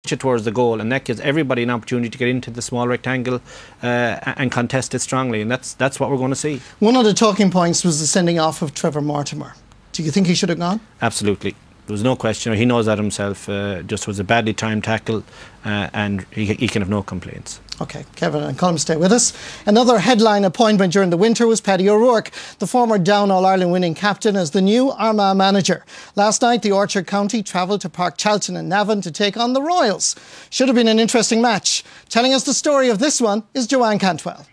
it towards the goal, and that gives everybody an opportunity to get into the small rectangle and contest it strongly, and that's what we're going to see. One of the talking points was the sending off of Trevor Mortimer. Do you think he should have gone? Absolutely. There was no question. He knows that himself. Just was a badly timed tackle, and he can have no complaints. OK, Kevin and Colm, stay with us. Another headline appointment during the winter was Paddy O'Rourke, the former Down All-Ireland winning captain, as the new Armagh manager. Last night, the Orchard County travelled to Park Charlton in Navan to take on the Royals. Should have been an interesting match. Telling us the story of this one is Joanne Cantwell.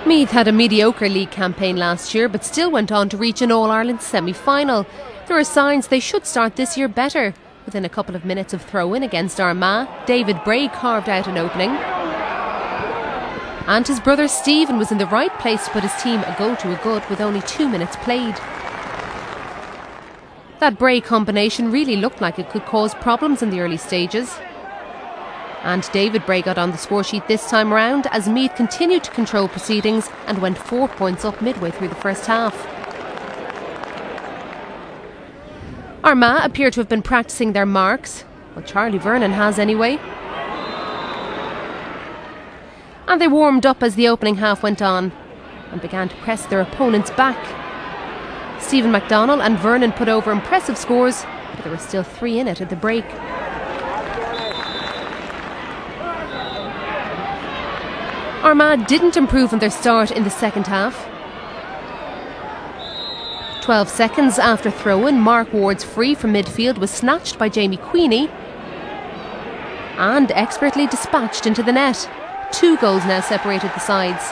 Meath had a mediocre league campaign last year, but still went on to reach an All-Ireland semi-final. There are signs they should start this year better. Within a couple of minutes of throw-in against Armagh, David Bray carved out an opening. And his brother Stephen was in the right place to put his team a goal to a good with only 2 minutes played. That Bray combination really looked like it could cause problems in the early stages. And David Bray got on the scoresheet this time round as Meath continued to control proceedings and went 4 points up midway through the first half. Armagh appear to have been practising their marks. Well, Charlie Vernon has anyway. And they warmed up as the opening half went on and began to press their opponents back. Stephen McDonnell and Vernon put over impressive scores, but there were still 3 in it at the break. Armagh didn't improve on their start in the second half. 12 seconds after throw-in, Mark Ward's free from midfield was snatched by Jamie Queenie and expertly dispatched into the net. 2 goals now separated the sides.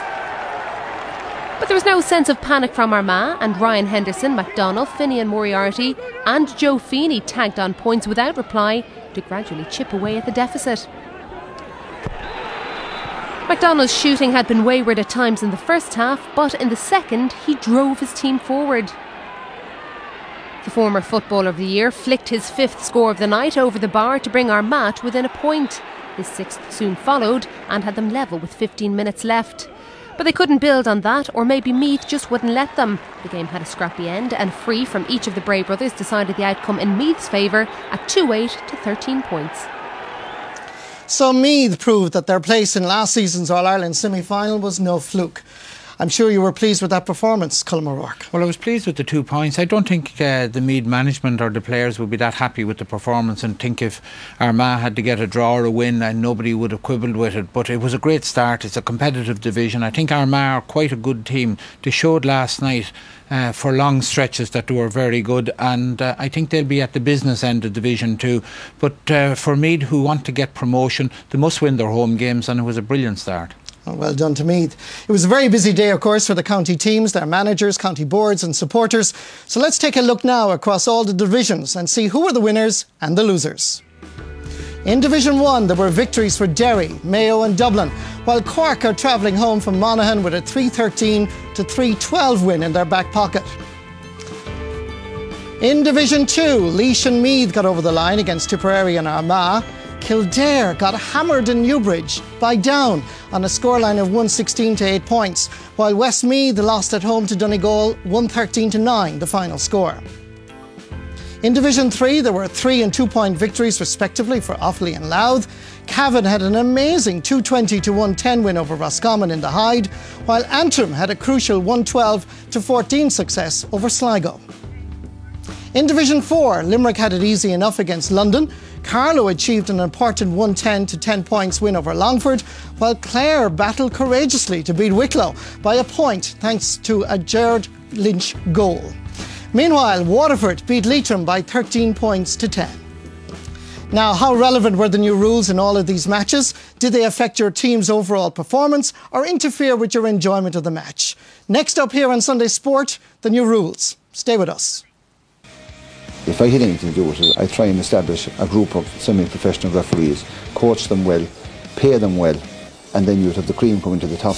But there was no sense of panic from Armagh, and Ryan Henderson, McDonnell, Finian Moriarty and Joe Feeney tagged on points without reply to gradually chip away at the deficit. McDonnell's shooting had been wayward at times in the first half, but in the second he drove his team forward. The former Footballer of the Year flicked his 5th score of the night over the bar to bring Armagh within a point. His 6th soon followed and had them level with 15 minutes left. But they couldn't build on that, or maybe Meath just wouldn't let them. The game had a scrappy end, and free from each of the Bray brothers decided the outcome in Meath's favour at 2-8 to 13 points. So Meath proved that their place in last season's All-Ireland semi-final was no fluke. I'm sure you were pleased with that performance, Colm O'Rourke. Well, I was pleased with the 2 points. I don't think the Meath management or the players would be that happy with the performance and think if Armagh had to get a draw or a win and nobody would have quibbled with it. But it was a great start. It's a competitive division. I think Armagh are quite a good team. They showed last night for long stretches that they were very good, and I think they'll be at the business end of Division 2. But for Meath, who want to get promotion, they must win their home games, and it was a brilliant start. Well done to Meath. It was a very busy day, of course, for the county teams, their managers, county boards and supporters. So let's take a look now across all the divisions and see who were the winners and the losers. In Division 1, there were victories for Derry, Mayo and Dublin, while Cork are travelling home from Monaghan with a 3-13 to 3-12 win in their back pocket. In Division 2, Laois and Meath got over the line against Tipperary and Armagh. Kildare got hammered in Newbridge by Down on a scoreline of 116 to 8 points, while Westmeath lost at home to Donegal 113 to 9, the final score. In Division 3, there were 3 and 2 point victories respectively for Offaly and Louth. Cavan had an amazing 220 to 110 win over Roscommon in the Hyde, while Antrim had a crucial 112 to 14 success over Sligo. In Division 4, Limerick had it easy enough against London. Carlow achieved an important 110 to 10 points win over Longford, while Clare battled courageously to beat Wicklow by a point thanks to a Gerard Lynch goal. Meanwhile, Waterford beat Leitrim by 13 points to 10. Now, how relevant were the new rules in all of these matches? Did they affect your team's overall performance or interfere with your enjoyment of the match? Next up here on Sunday Sport, the new rules. Stay with us. If I had anything to do with it, I try and establish a group of semi-professional referees, coach them well, pay them well, and then you'd have the cream coming to the top.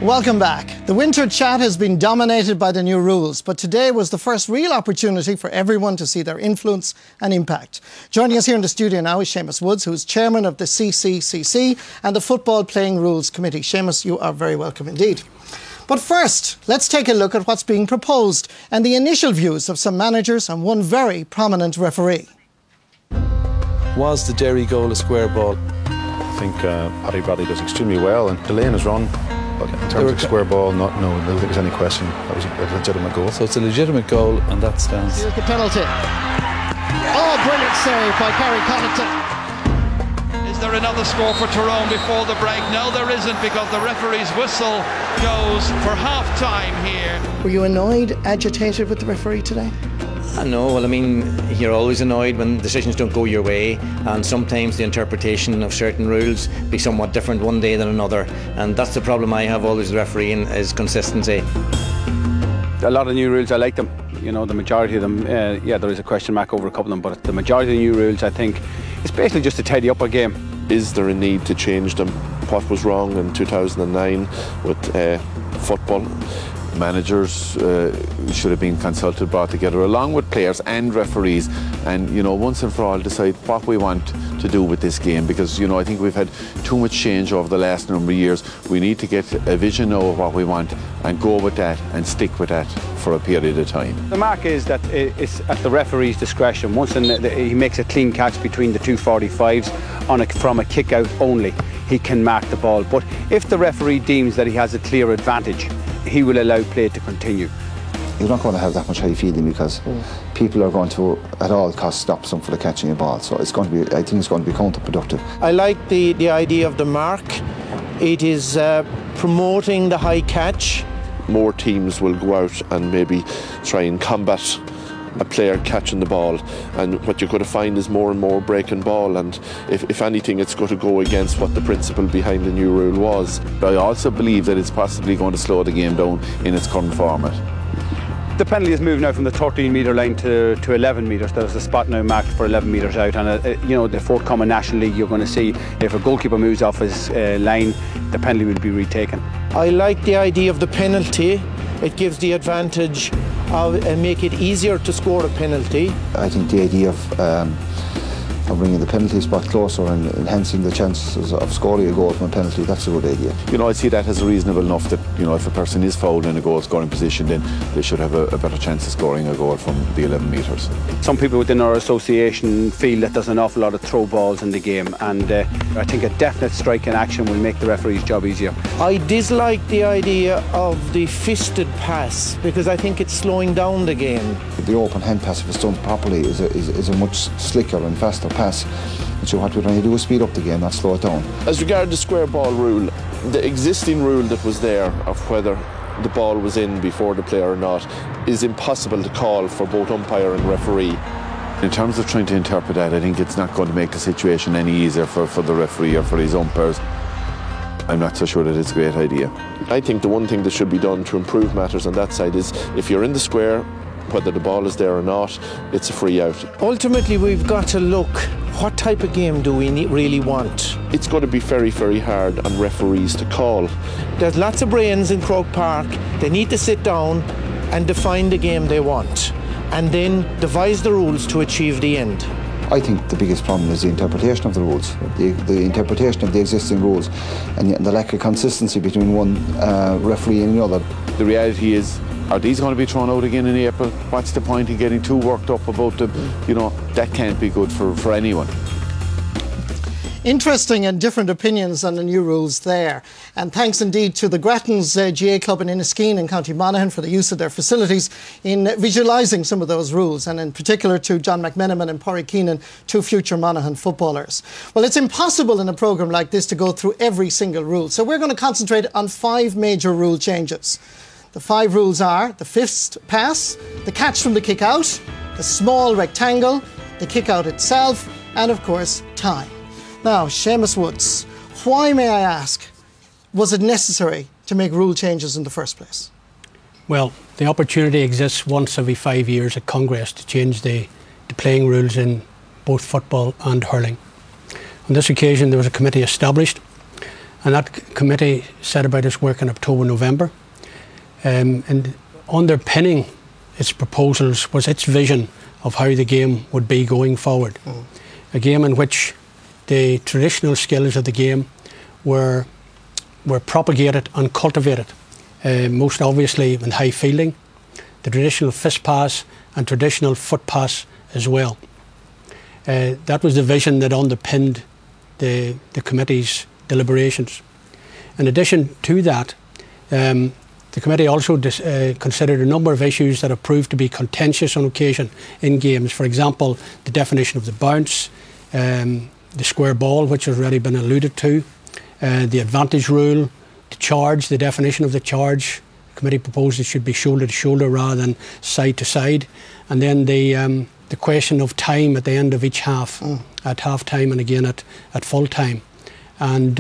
Welcome back. The winter chat has been dominated by the new rules, but today was the first real opportunity for everyone to see their influence and impact. Joining us here in the studio now is Seamus Woods, who is chairman of the CCCC and the Football Playing Rules Committee. Seamus, you are very welcome indeed. But first, let's take a look at what's being proposed and the initial views of some managers and one very prominent referee. Was the Derry goal a square ball? I think Paddy Bradley does extremely well, and the lane is run. But in terms of square ball, no, I don't think there's any question. That was a legitimate goal. So it's a legitimate goal, and that stands. Here's the penalty. Oh, brilliant save by Kerry Connaughton. Is there another score for Tyrone before the break? No, there isn't, because the referee's whistle goes for half-time here. Were you annoyed, agitated with the referee today? No, well, I mean, you're always annoyed when decisions don't go your way, and sometimes the interpretation of certain rules be somewhat different one day than another, and that's the problem I have always with refereeing, is consistency. A lot of new rules, I like them. You know, the majority of them, yeah, there is a question mark over a couple of them, but the majority of the new rules, I think, it's basically just to tidy up a game. Is there a need to change them? What was wrong in 2009 with football? Managers should have been consulted, brought together along with players and referees, and you know, once and for all decide what we want to do with this game, because you know, I think we've had too much change over the last number of years. We need to get a vision now of what we want and go with that and stick with that for a period of time. The mark is that it's at the referee's discretion. Once he makes a clean catch between the two 45s from a kick out only, he can mark the ball. But if the referee deems that he has a clear advantage, he will allow play to continue. You're not going to have that much high feeling, because people are going to at all costs stop some for the catching a ball, so it's going to be, I think it's going to be counterproductive. I like the idea of the mark. It is promoting the high catch. More teams will go out and maybe try and combat a player catching the ball, and what you're going to find is more and more breaking ball, and if anything, it's going to go against what the principle behind the new rule was. But I also believe that it's possibly going to slow the game down in its current format. The penalty is moved now from the 13-metre line to 11 metres. There's a spot now marked for 11 metres out, and you know, the forthcoming National League, you're going to see if a goalkeeper moves off his line, the penalty will be retaken. I like the idea of the penalty. It gives the advantage of make it easier to score a penalty. I think the idea of bringing the penalty spot closer and enhancing the chances of scoring a goal from a penalty, that's a good idea. You know, I see that as reasonable enough that, you know, if a person is fouled in a goal scoring position, then they should have a better chance of scoring a goal from the 11 metres. Some people within our association feel that there's an awful lot of throw balls in the game, and I think a definite strike in action will make the referee's job easier. I dislike the idea of the fisted pass, because I think it's slowing down the game. The open hand pass, if it's done properly, is a much slicker and faster pass. And so what we're trying to do is speed up the game, not slow it down. As regards the square ball rule, the existing rule that was there of whether the ball was in before the player or not is impossible to call for both umpire and referee. In terms of trying to interpret that, I think it's not going to make the situation any easier for the referee or for his umpires. I'm not so sure that it's a great idea. I think the one thing that should be done to improve matters on that side is, if you're in the square, whether the ball is there or not, it's a free out. Ultimately, we've got to look, what type of game do we really want? It's going to be very, very hard on referees to call. There's lots of brains in Croke Park. They need to sit down and define the game they want, and then devise the rules to achieve the end. I think the biggest problem is the interpretation of the rules, the interpretation of the existing rules, and the lack of consistency between one referee and another. The reality is, are these going to be thrown out again in April? What's the point in getting too worked up about them? You know, that can't be good for anyone. Interesting and different opinions on the new rules there. And thanks indeed to the Grattan's GA Club in Inniskeen in County Monaghan for the use of their facilities in visualising some of those rules, and in particular to John McMenamin and Porry Keenan, two future Monaghan footballers. Well, it's impossible in a programme like this to go through every single rule, so we're going to concentrate on 5 major rule changes. The 5 rules are the fist pass, the catch from the kick out, the small rectangle, the kick out itself, and of course, time. Now, Seamus Woods, why, may I ask, was it necessary to make rule changes in the first place? Well, the opportunity exists once every 5 years at Congress to change the playing rules in both football and hurling. On this occasion, there was a committee established and that committee set about its work in October, November. And underpinning its proposals was its vision of how the game would be going forward. A game in which the traditional skills of the game were propagated and cultivated. Most obviously in high fielding, the traditional fist pass and traditional foot pass as well. That was the vision that underpinned the committee's deliberations. In addition to that, the committee also considered a number of issues that have proved to be contentious on occasion in games. For example, the definition of the bounce, the square ball, which has already been alluded to, the advantage rule, the charge, the definition of the charge. The committee proposed it should be shoulder to shoulder rather than side to side. And then the question of time at the end of each half, at half time and again at full time. And